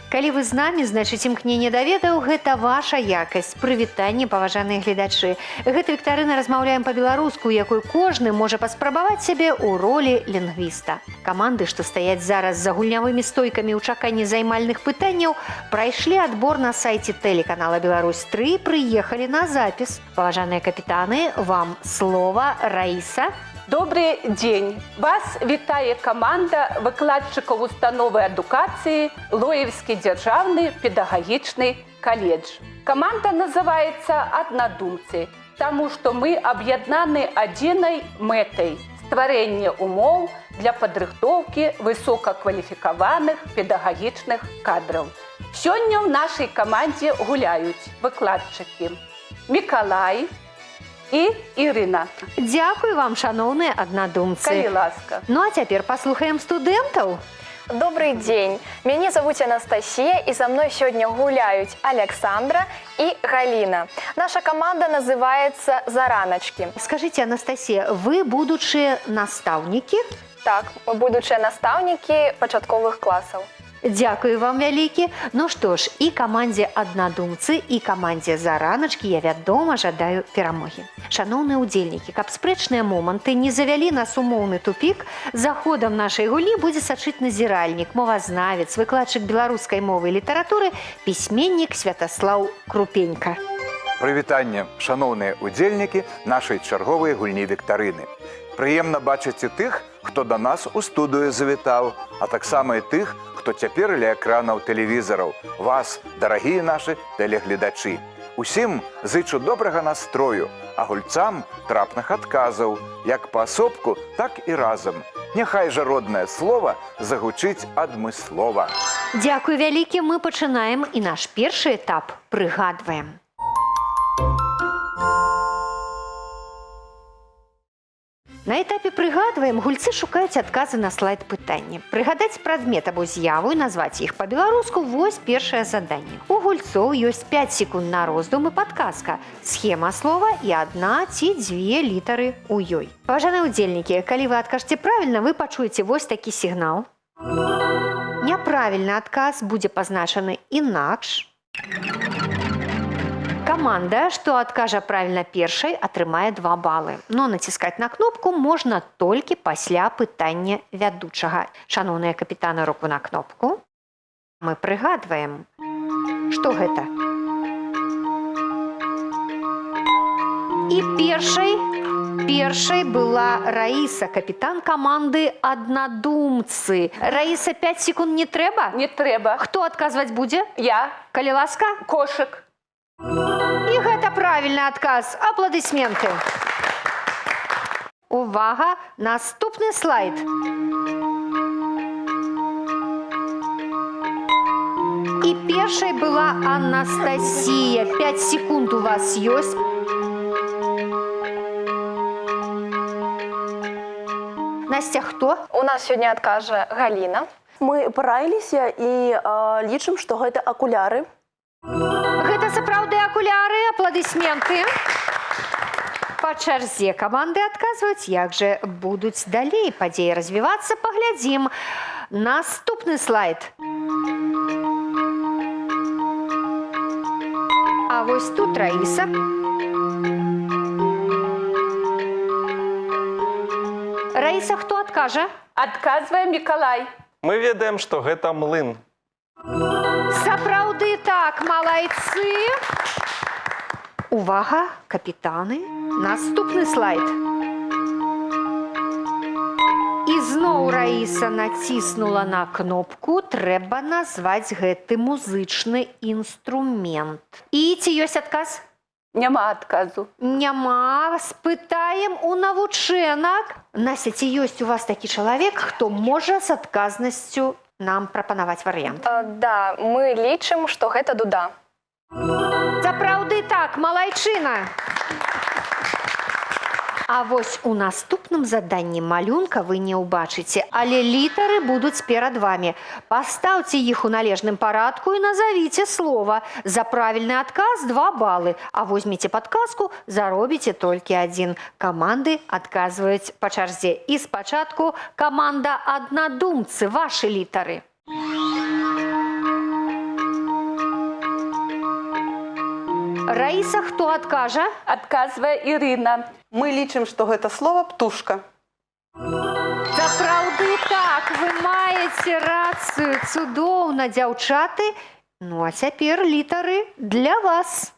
Калі вы з намі, значыць імкненне да ведаў – гэта ваша якасць. Прывітанне, паважаныя гледачы. Гэта віктарына размаўляем па-беларуску, якой кожны можа паспрабаваць сябе ў ролі лінгвіста. Каманды, што стаяць зараз за гульнявымі стойкамі ў чаканні займальных пытанняў, прайшлі адбор на сайце тэлеканала «Беларусь-3» і прыехалі на запіс. Паважаныя капітаны, вам слова. Раіса. Добрый день! Вас вітае каманда выкладчыкаў установы адукацыі Лоевскі дзяржаўны педагагічны каледж. Каманда называецца «Аднадумцы», таму што мы аб'яднаны адзінай мэтай – стварэнне умоў для падрыхтоўкі высокакваліфікаваных педагагічных кадраў. Сёння ў нашай камандзе гуляюць выкладчыкі Мікалай і Ірына. Дзякуй вам, шаноўныя аднадумцы. Калі ласка. Ну а цяпер паслухаем студэнтаў. Добрый день. Меня зовут Анастасия, и со мной сегодня гуляют Александра и Галина. Наша команда называется «Зараночки». Скажите, Анастасия, вы будучыя настаўнікі? Так, мы будучыя настаўнікі пачатковых класаў. Дзякую вам вялікі. Ну што ж, і камандзе «Аднадумцы», і камандзе «Зараначкі» я, вядома, жадаю перамогі. Шаноўныя ўдзельнікі, каб спрэчныя моманты не завялі нас умоўны тупік, за ходам нашай гульні будзе сачыць назіральнік, мовазнавец, выкладчык беларускай мовы і літаратуры, пісьменнік Святаслаў Крупенька. Прывітанне, шаноўныя ўдзельнікі нашай чарговай гульні віктарыны. Прыемна бачыць і тых, хто да нас у студыю завітаў, а таксама і тых, хто цяпер ля экранаў тэлевізараў. Вас, дарагія нашы тэлегледачы. Усім зычу добрага настрою, а гульцам трапных адказаў, як паасобку, так і разам. Няхай жа роднае слова загучыць адмыслова. Дзякуй вялікі, мы пачынаем і наш першы этап прыгадваем. На этапе «Прыгадваем» гульцы шукаюць адказы на слайд пытання. Прыгадаць прадмет або з'яву і назваць іх па-беларуску – вось першае заданне. У гульцоў ёсць 5 секунд на роздум і падказка. Схема слова і 1 ці 2 літары ў ёй. Паважаныя ўдзельнікі, калі вы адкажце правільна, вы пачуеце вось такі сігнал. Няправільны адказ будзе пазначаны інакш. Каманда, што адкажа правільна першай, атрымае 2 балы. Но націскаць на кнопку можна толькі пасля пытання вядучага. Шаноўныя капітаны, руку на кнопку. Мы прыгадваем. Што гэта? І першай была Раіса, капітан каманды «Аднадумцы». Раіса, 5 секунд не трэба? Не трэба. Хто адказваць будзе? Я. Калі ласка? Кошык. І гэта правільны адказ. Апладысменты. Увага, наступны слайд. І першай была Анастасія. 5 секунд у вас ёсць. Настя, хто? У нас сегодня откажа Галина. Мы параіліся і лічым, што гэта акуляры. Гэта сапраўды акуляры, апладысменты. Па чарзе каманды адказваюць, як жа будуць далей падзеі развівацца, паглядзім. Наступны слайд. А вось тут Раіса. Раіса, хто адкажа? Адказвае Мікалай. Мы ведаем, што гэта млын. Сапраўды так, малайцы. Увага, капітаны. Наступны слайд. І зноў Раіса націснула на кнопку. Трэба назваць гэты музычны інструмент. І ці ёсць адказ? Няма адказу. Няма. Спытаем у навучэнак. Настя, ці ёсць у вас такі чалавек, хто можа з адказнасцю нам прапанаваць варыянт? Да, мы лічым, што гэта дуда. Сапраўды так, малайчына. А вось у наступным заданні малюнка вы не ўбачыце, але літары будуць перад вами. Пастаўце іх у належным парадку і назавіце слова. За правільны адказ 2 балы, а возьмеце падказку, заробіце толькі 1. Каманды адказваюць па чарзе. І спачатку каманда аднадумцы, вашы літары. Раіса, хто адкажа? Адказвае Ірына. Мы лічым, што гэта слова птушка. Сапраўды так, вы маеце рацыю, цудоўна, дзяўчаты. Ну, а цяпер літары для вас.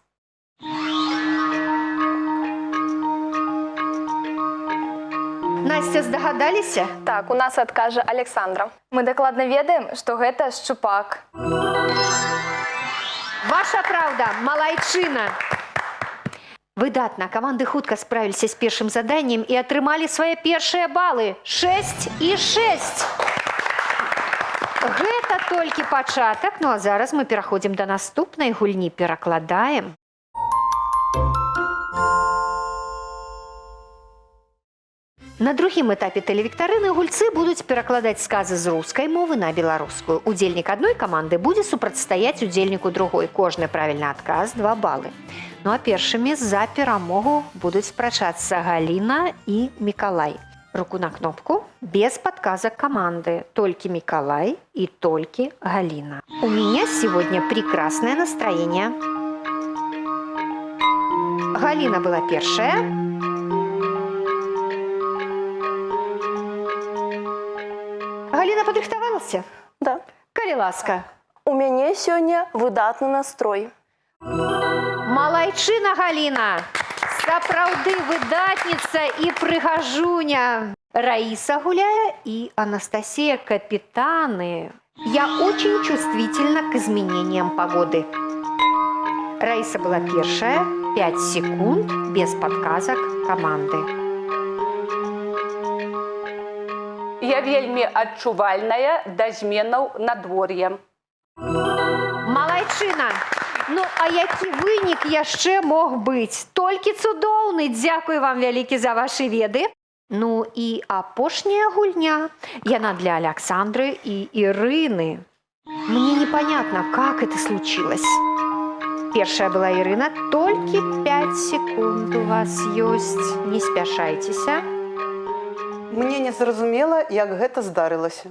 Настя, здагадаліся? Так, у нас адкажа Александра. Мы дакладна ведаем, што гэта шчупак. Ваша праўда, малайчына. Выдатна, каманды хутка справіліся з першым заданнем і атрымалі свае першыя балы. 6 і 6. Гэта толькі пачатак, ну а зараз мы пераходзім да наступнай гульні, перакладаем. На другім этапе тэлевіктарыны гульцы будуць перакладаць сказы з рускай мовы на беларускую. Удзельнік адной каманды будзе супрацьстаяць удзельніку другой. Кожны правільны адказ 2 балы. Ну а першымі за перамогу будуць спрачацца Галіна і Мікалай. Руку на кнопку, без падказак каманды. Толькі Мікалай і толькі Галіна. У меня сегодня прекрасное настроение. Галіна была першая. Галіна падрыхтавалася? Да. Калі ласка. У мяне сёння выдатны настрой. Малайчына, Галіна! Сапраўды выдатніца і прыгажуня. Раиса гуляя и Анастасия капитаны. Я очень чувствительна к изменениям погоды. Раиса была первая, 5 секунд без подказок команды. Я вельмі адчувальная да зменаў надвор'я. Малайчына! Ну, а які вынік яшчэ мог быць? Толькі цудоўны! Дзякую вам вялікі за вашы веды. Ну і апошняя гульня. Яна для Александры и Ирины. Мне непонятно, как это случилось. Первая была Ирина. Только 5 секунд у вас есть. Не спяшайтесь. Мне не зразумела, як гэта здарылася.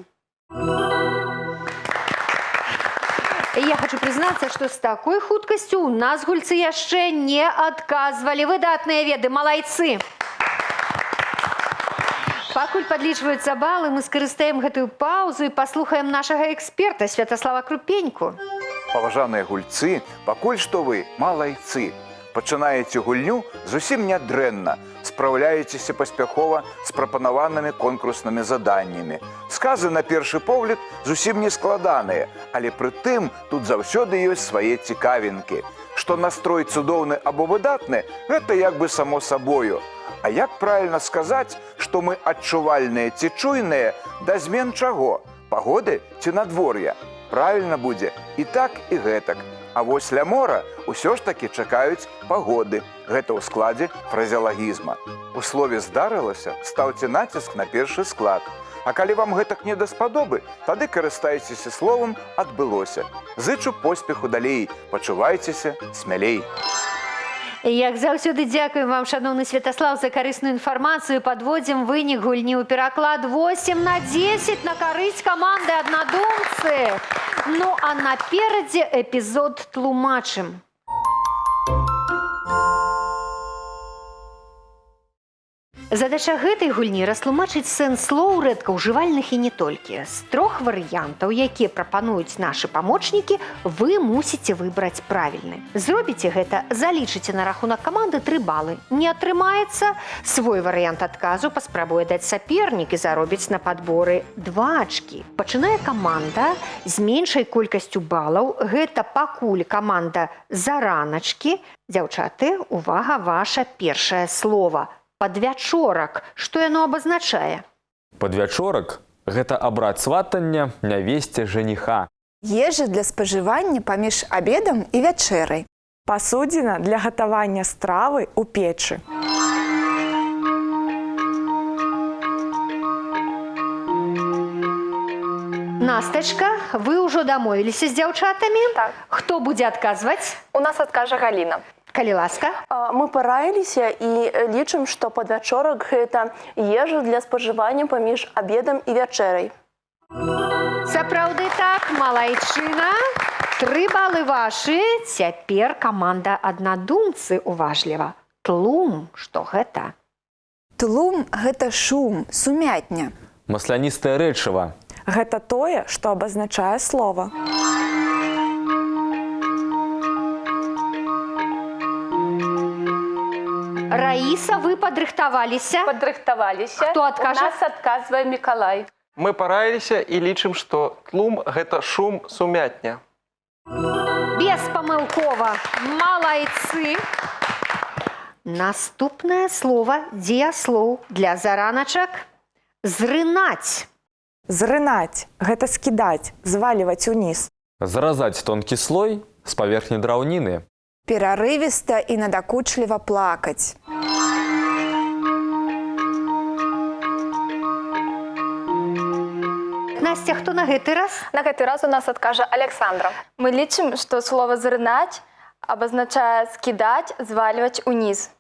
Я хочу признаться, что с такой хуткостью у нас гульцы яшчэ не отказывали. Выдатные веды, малайцы! Пакуль подлічваюцца балы, мы скарыстаем гэтую паузу и послухаем нашага эксперта Святослава Крупеньку. Паважаныя гульцы, пакуль што вы малайцы. Пачынаеце гульню зусім нядрэнна, спраўляецеся паспяхова з прапанаванымі конкурснымі заданнямі. Сказы на першы погляд зусім не складаныя, але прытым тут заўсёды ёсць свае цікавінкі. Што настрой цудоўны або выдатны, гэта як бы само сабою. А як правільна сказаць, што мы адчувальныя ці чуйныя да змен чаго? Пагоды ці надвор'я? Правільна будзе і так, і гэтак. А вось ля мора ўсё ж такі чакаюць пагоды. Гэта ў складзе фразеалагізма. У слове «здарылася» стаўце націск на першы склад. А калі вам гэтак не даспадобы, тады карыстайцеся словам «адбылося». Зычу поспеху далей, пачувайцеся смялей. Як заўсёды дзякуем вам, шановны Святослав, за карысную інфармацыю. Падводзім вынік гульні ў пераклад 8-10 на карысць каманды аднадумцы. Ну а наперадзе эпізод тлумачым. Задача гэтай гульні растлумачыць сэнс слоў рэдка ўжывальных і не толькі. З 3 варыянтаў, якія прапануюць нашы памочнікі, вы мусіце выбраць правільны. Зробіце гэта, залічыце на рахунак каманды 3 балы. Не атрымаецца, свой варыянт адказу паспрабуе даць сапернік і заробіць на падборы 2 ачкі. Пачынае каманда з меншай колькасцю балаў. Гэта пакуль каманда зараначкі. Дзяўчаты, увага, ваша першае слова. Падвячорак. Што яно абазначае? Падвячорак – гэта абрад сватання нявесце жаніха. Ежа для спажывання паміж абедам і вячэрай. Пасудзіна для гатавання стравы ў печы. Настачка, вы ўжо дамовіліся з дзяўчатамі? Так. Хто будзе адказваць? У нас адкажа Галіна. Калі ласка. Мы параіліся і лічым, што падвячорак гэта ежа для спажывання паміж абедам і вячэрай. Сапраўды так, малайчына. 3 балы вашы. Цяпер каманда аднадумцы уважліва. Тлум, што гэта? Тлум – гэта шум, сумятня. Масляністае рэчыва. Гэта тое, што абазначае слова. Раіса, вы падрыхтаваліся? Падрыхтаваліся. Хто адкажа? У нас адказвае Мікалай. Мы параіліся і лічым, што тлум – гэта шум, сумятня. Беспамылкова. Малайцы. Наступнае слова, дзеяслоў для зараначак. Зрынаць. Зрынаць – гэта скідаць, зваліваць уніз. Зразаць тонкі слой з паверхні драўніны. Перарывіста і надакучліва плакаць. Настя, хто на гэты раз? На гэты раз у нас адкажа Александра. Мы лічым, што слова «зрынаць» абазначае скідаць, звальваць уніз.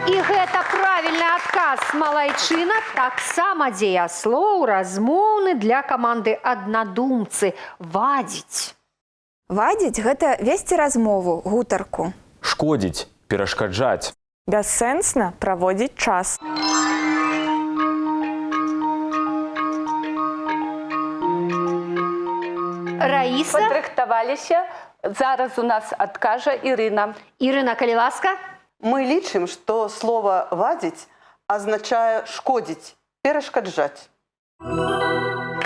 І гэта правільны адказ, малайчына. Таксама дзеяслоў размоўны для каманды аднадумцы. Вадзіць. Вадзіць – гэта весці размову, гутарку. Шкодзіць, перашкаджаць. Бяссэнсна праводзіць час. Раіса. Падрыхтаваліся. Зараз у нас адкажа Ірына. Ірына, калі ласка. Мы лічым, што слова «вадзіць» азначае «шкодзіць», «перашкаджаць».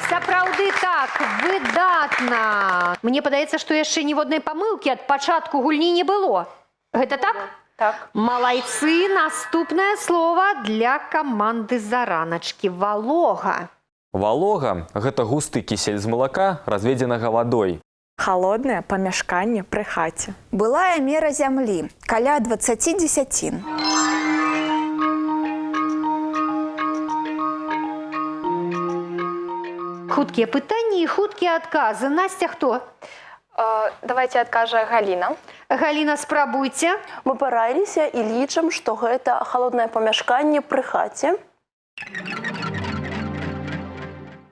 Сапраўды так, выдатна. Мне падаецца, што яшчэ ніводнай памылкі ад пачатку гульні не было. Гэта так? Так. Малайцы, наступнае слова для каманды зараначкі. Валога. Валога – гэта густы кісель з малака, разведзенага вадой. Халоднае памяшканне пры хаце. Былая мера зямлі – каля 20 дзесяцін. Хуткія пытанні і хуткія адказы. Настя, хто? Давайте адкажа Галіна. Галіна, спрабуйце. Мы параіліся і лічым, што гэта халоднае памяшканне пры хаце.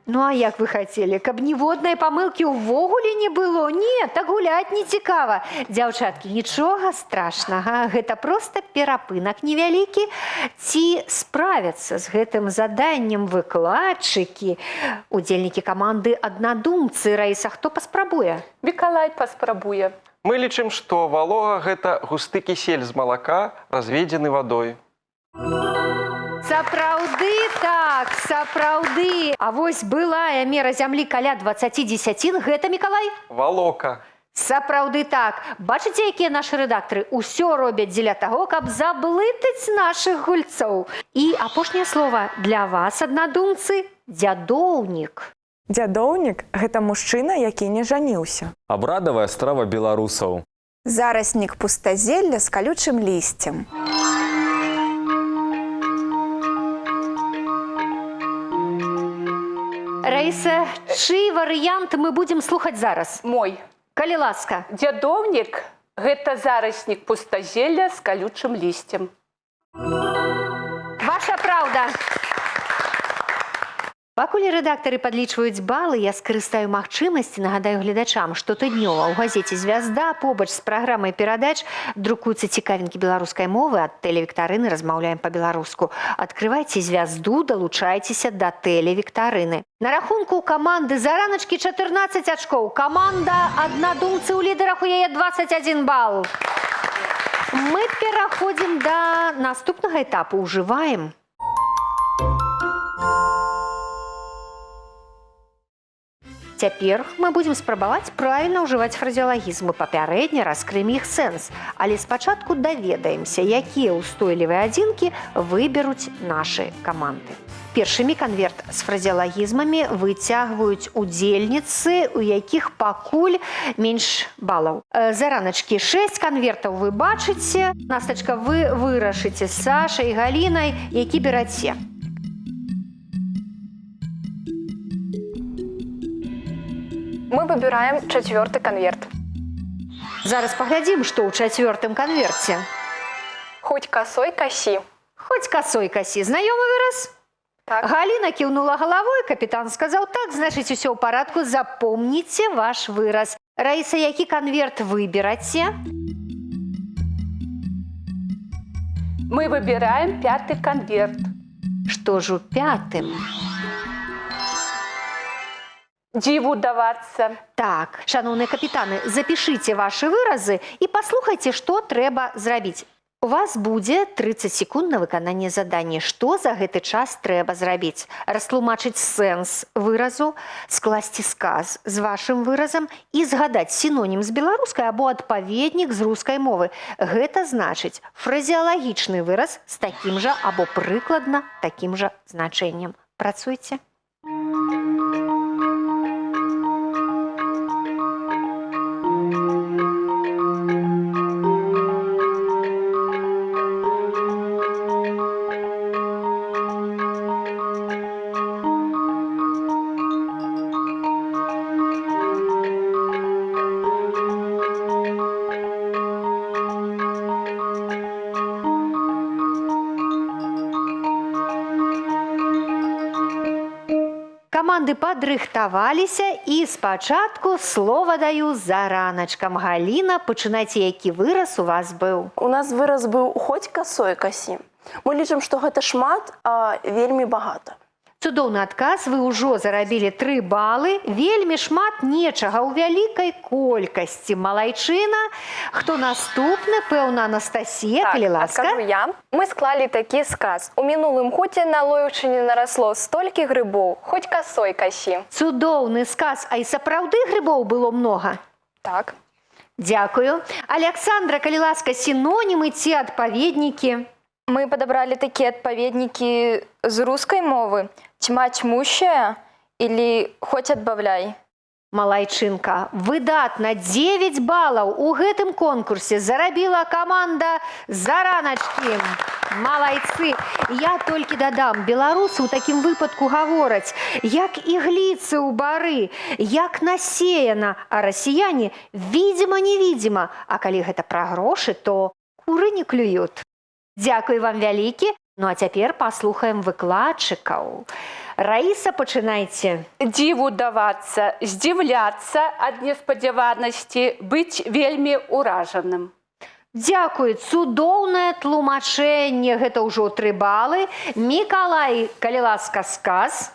Ну, а як вы хацелі? Каб ніводнай памылкі ўвогуле не было? Не, так гуляць не цікава. Дзяўчаткі, нічога страшнага. Гэта проста перапынак невялікі. Ці справяцца з гэтым заданнем выкладчыкі? Удзельнікі каманды аднадумцы. Раіса, хто паспрабуе? Мікалай паспрабуе. Мы лічым, што валога – гэта густы кісель з малака, разведзены вадой. Сапраўды так, сапраўды. А вось былая мера зямлі каля 20 дзесяцін, гэта, Мікалай? Валока. Сапраўды так. Бачыце, якія нашы рэдактары ўсё робяць дзеля таго, каб заблытаць нашых гульцоў. І апошняе слова для вас, аднадумцы, дзядоўнік. Дзядоўнік – гэта мужчына, які не жаніўся. Абрадавая страва беларусаў. Зараснік пустазелля з калючым лісцем. Раіса, чый варыянт мы будзем слухаць зараз? Мой. Калі ласка. Дзядоўнік – гэта зараснік пустазелля з калючым лісцем. Ваша праўда. Пакуль рэдактары падлічваюць балы, я скарыстаю магчымасці, нагадаю гледачам, што тыднёва ў газеце «Звязда» побач з праграмай перадач друкуюцца цікавінкі беларускай мовы. Ад тэлевіктарыны размаўляем па-беларуску. Адкрывайце «Звязду», далучайцеся да тэлевіктарыны. На рахунку каманды зараначкі 14 ачкоў. Каманда аднадумцы ў лідарах, у яе 21 бал. Мы пераходзім да наступнага этапу. Ужываем. Цяпер мы будзем спрабаваць правільна ўжываць фразеолагізмы, папярэдне раскрыем іх сэнс, але спачатку даведаемся, якія ўстойлівыя адзінкі выберуць нашы каманды. Першымі канверт з фразеолагізмамі выцягваюць удзельніцы, у якіх пакуль менш балаў. Зараначкі 6 канвертаў вы бачыце. Настачка, вы вырашыце з Сашай і Галінай, які бераце. Мы выбираем 4-й конверт. Зараз паглядзім, што ў 4-м канверце. Хоть косой коси. Хоць касой касі. Знаёмы выраз? Так. Галина кивнула головой, капитан сказал так, значит, все в порядку, запомните ваш выраз. Раиса, який конверт выбираете? Мы выбираем 5-й конверт. Что же у 5-м? Диву даваться. Так, шановные капитаны, запишите ваши выразы и послухайте, что трэба зрабіць. У вас будзе 30 секунд на выкананне задання. Што за гэты час трэба зрабіць? Растлумачыць сэнс выразу, скласці сказ з вашым выразам і згадаць сінонім з беларускай або адпаведнік з рускай мовы. Гэта значыць фразеалагічны выраз з такім жа або прыкладна такім жа значэннем. Працуйце. Команды падрыхтаваліся і спачатку слова даю зараначкам. Галина, пачынайце, які выраз у вас быў. У нас выраз быў «хоть косой коси». Мы лічым, што гэта шмат, а вельмі багата. Цудоўны адказ, вы ўжо зарабілі 3 балы. Вельмі шмат нечага ў вялікай колькасці. Малайчына. Хто наступны? Пэўна, Анастасія, калі ласка. Скажу я. Мы склали такі сказ. У мінулым годзе на Лоўчыне нарасло столькі грыбоў, хоть косой коси. Цудоўны сказ. А і сапраўды грыбоў было многа? Так. Дякую. Александра, калі ласка, сінонімы ці адпаведнікі? Мы подобрали такие отповедники з русской мовы. Тьма тьмущая или хоть отбавляй. Малайчынка, выдатна, 9 балаў у гэтым конкурсе зарабіла каманда зараначкі. Малайцы. Я толькі дадам, беларусы ў такім выпадку гавораць, як ігліцы ў бары, як насеяна, а расіяне видимо-невидимо. А калі гэта пра грошы, то куры не клюют. Дякую вам вялікі. Ну а цяпер паслухаем выкладчыкаў. Раіса, пачынайце. Диву даваться, здзіўляцца ад неспадзяванасці, быць вельмі ўражаным. Дякую, цудоўнае тлумачэнне. Гэта ўжо 3 балы. Мікалай, калі ласка, сказ.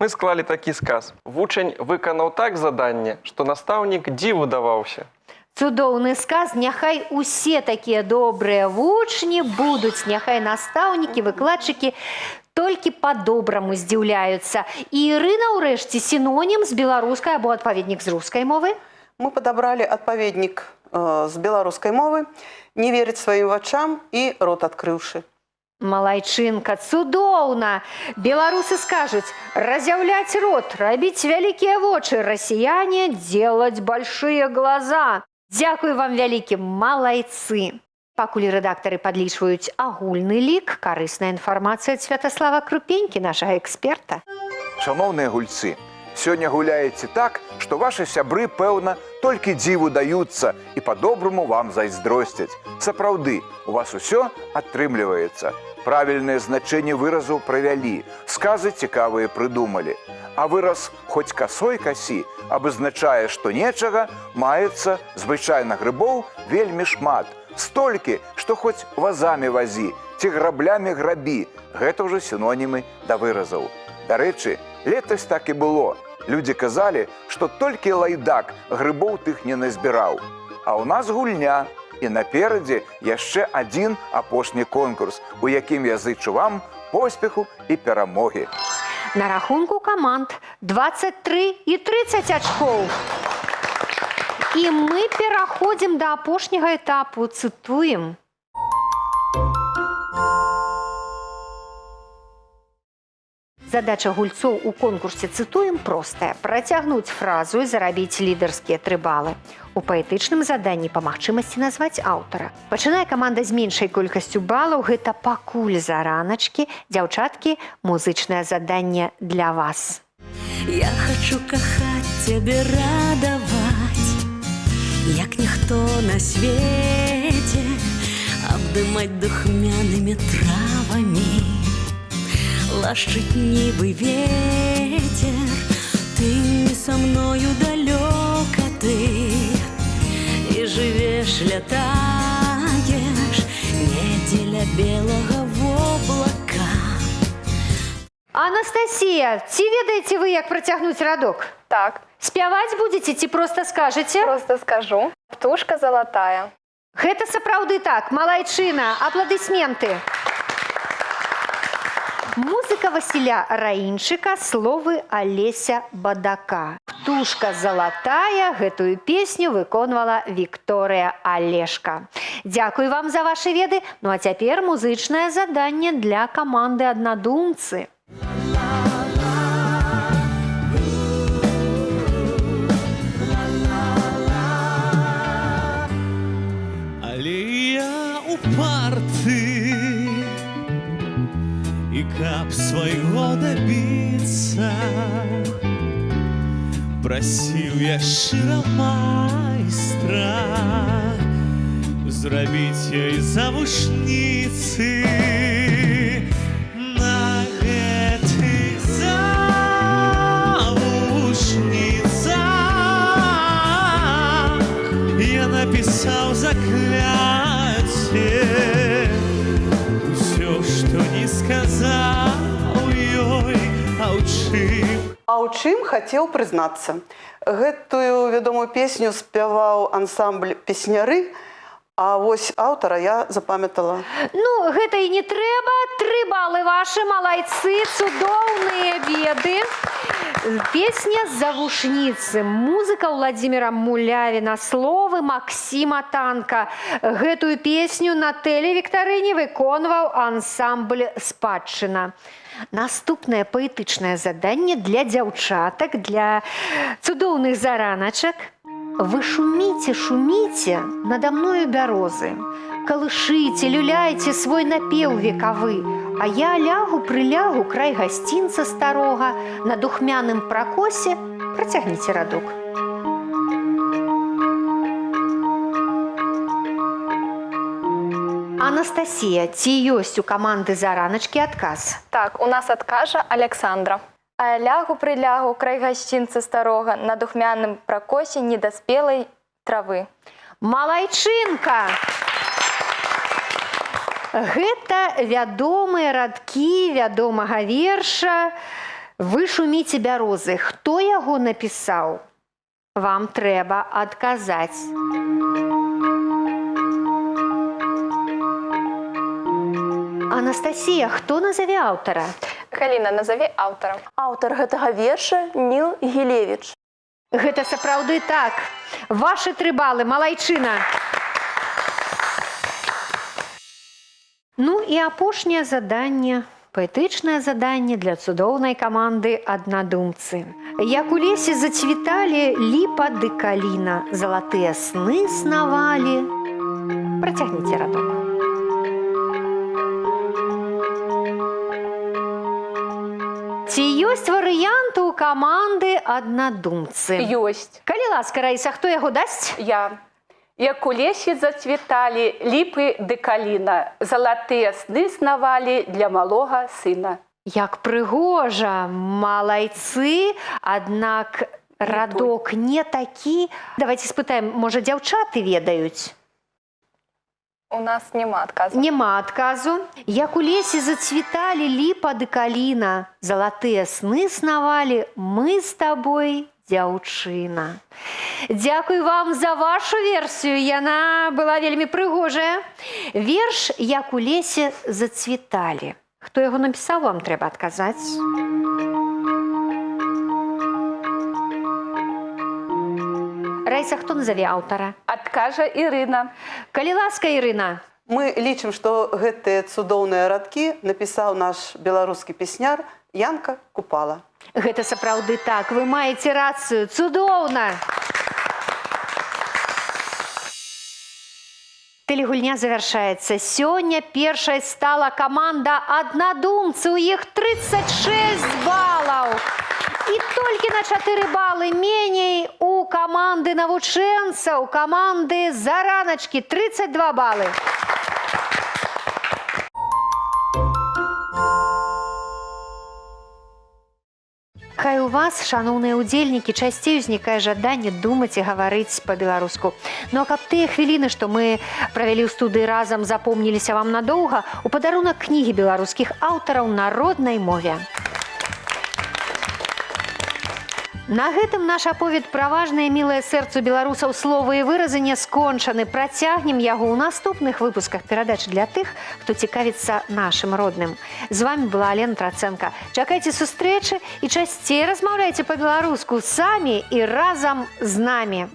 Мы склали такі сказ. Вучань выканаў так заданне, што настаўнік дзіву даваўся. Цудоўны сказ, няхай усе такія добрыя вучні будуць, няхай настаўнікі, выкладчыкі толькі па-добраму здзіўляюцца. І Ірына, ўрэшце, сінонім з беларускай або адпаведнік з рускай мовы? Мы подобрали отповедник с белорусской мовы «Не верить своим вачам» и «Рот открывши». Малайчынка, цудоўна! Беларусы скажуць «разъявлять рот», «рабіць вялікія вочы», расіяне «делать большие глаза». Дякую вам вялікі, малайцы! Пакуль рэдактары падлічваюць агульны лік, карысная інфармацыя ад Святаслава Крупенькі, нашага эксперта. Шановныя гульцы, сёння гуляеце так, што вашы сябры, пэўна, толькі дзіву даюцца і па-добраму вам зайздросцяць. Сапраўды, у вас усё атрымліваецца. Правільнае значэнне выразу правялі, сказы цікавыя прыдумалі. А выраз «хоть косой коси» абазначае, што нечага маецца звычайна грыбоў вельмі шмат. Столькі, што хоць вазамі вазі, ці граблямі грабі. Гэта ўжо сінонімы да выразаў. Дарэчы, летась так і было. Людзі казалі, што толькі лайдак грыбоў тых не назбіраў. А ў нас гульня. І наперадзе яшчэ адзін апошні конкурс, у якім я зычу вам поспеху і перамогі. На рахунку каманд 23 і 30 ачкоў. І мы пераходзім да апошняга этапу. Цытуем. Задача гульцоў у конкурсе «Цытуем» простая. Працягнуць фразу і зарабіць лідарскія 3 балы. У паэтычным заданні па магчымасці назваць аўтара. Пачынае каманда з меншай колькасцю балаў. Гэта пакуль зараначкі. Дзяўчаткі, музычнае заданне для вас. Я хочу кахаць цябе радаваць, як ніхто на свеце, абдымаць духмянымі травамі, лашчыць нібы ветер. Ты не со мною далёка ты, і жывеш, лятаеш не дзеля белага воблака. Анастасія, ці ведаеце вы, як працягнуць радок? Так. Спяваць будзеце ці проста скажаце? Просто скажу. Птушка залатая. Гэта сапраўды так. Малайчына, апладысменты. Музыка Васіля Раінчыка, словы Алеся Бадака. «Птушка залатая» гэтую песню выконвала Вікторыя Алешка. Дзякуй вам за вашы веды. Ну а цяпер музычнае заданне для каманды «Аднадумцы». Але я упарты, і каб свайго дабіцца, прасіў я шчыра майстра зрабіць ёй завушніцы. На гэтых завушніцах я напісаў закляцце. Усё, што не сказаў ёй, а ў чым? А ў чым хацеў прызнацца. Гэтую вядомую песню спяваў ансамбль «Песняры», а вось аўтара я запамятала. Ну, гэта і не трэба. 3 балы вашы, малайцы, цудоўныя веды. Песня «Завушніцы». Музыка Владзіміра Мулявіна, словы Максіма Танка. Гэтую песню на тэлевіктарыне выконваў ансамбль «Спадчына». Наступнае паэтычнае заданне для дзяўчатак, для цудоўных зараначак. Вы шуміце, шуміце надо мною бярозы, калышыце, люляйце свой напеў векавы, а я лягу, прылягу край гасцінца старога, на духмяным пракосе працягніце радок. Анастасія, ці ёсць у каманды зараначкі адказ? Так, у нас адкажа Александра. А лягу прылягу край гасцінца старога, на духмяным пракосе недаспелай травы. Малайчынка! Гэта вядомыя радкі вядомага верша «Вы шуміце бярозы». Хто яго напісаў? Вам трэба адказаць. Анастасія, хто назаве аўтара? Галіна, назаві аўтара. Аўтар гэтага верша Ніл Гілевіч. Гэта сапраўды так. Вашы 3 балы, малайчына. Ну і апошняе заданне, паэтычнае заданне для цудоўнай каманды «Аднадумцы». Як у лесе зацвіталі ліпа ды каліна, залатыя сны снавалі. Працягніце радок. Ці ёсць варыянты ў каманды «Аднадумцы»? Ёсць. Калі ласка, Раіса, хто яго дасць? Я. Як у лесе зацвіталі ліпы ды каліна, залатыя сны снавалі для малога сына. Як прыгожа, малайцы, аднак радок не такі. Давайте спытаем, можа, дзяўчаты ведаюць? У нас няма адказу. Няма адказу. Як у лесе зацвіталі ліпа ды каліна, залатыя сны снавалі, мы з табой, дзяўчына. Дзякуй вам за вашу версію, яна была вельмі прыгожая. Верш «Як у лесе зацвіталі». Хто яго напісаў, вам трэба адказаць. Раіса, хто назаве аўтара? Адкажа Ірына. Калі ласка, Ірына. Мы лічым, што гэтыя цудоўныя радкі напісаў наш беларускі песняр Янка Купала. Гэта сапраўды так, вы маеце рацыю, цудоўна! Тэлегульня завяршаецца. Сёння першай стала каманда «Аднадумцы». У іх 36 балаў. І толькі на 4 балы меней у каманды навучэнца, у каманды зараначкі 32 балы. Хай у вас, шановныя удзельнікі, часцей узнікае жаданне думаць і гаварыць па-беларуску. Ну а каб тыя хвіліны, што мы правялі ў студыі разам, запомніліся вам надоўга, у падарунак кнігі беларускіх аўтараў на роднай мове. На гэтым наш аповед пра важнае мілае сэрцу беларусаў словы і выразы не скончаны. Працягнем яго ў наступных выпусках перадач для тых, хто цікавіцца нашым родным. З вами была Алена Трацэнка. Чакайце сустрэчы і часцей размаўляйце па-беларуску самі і разам з намі.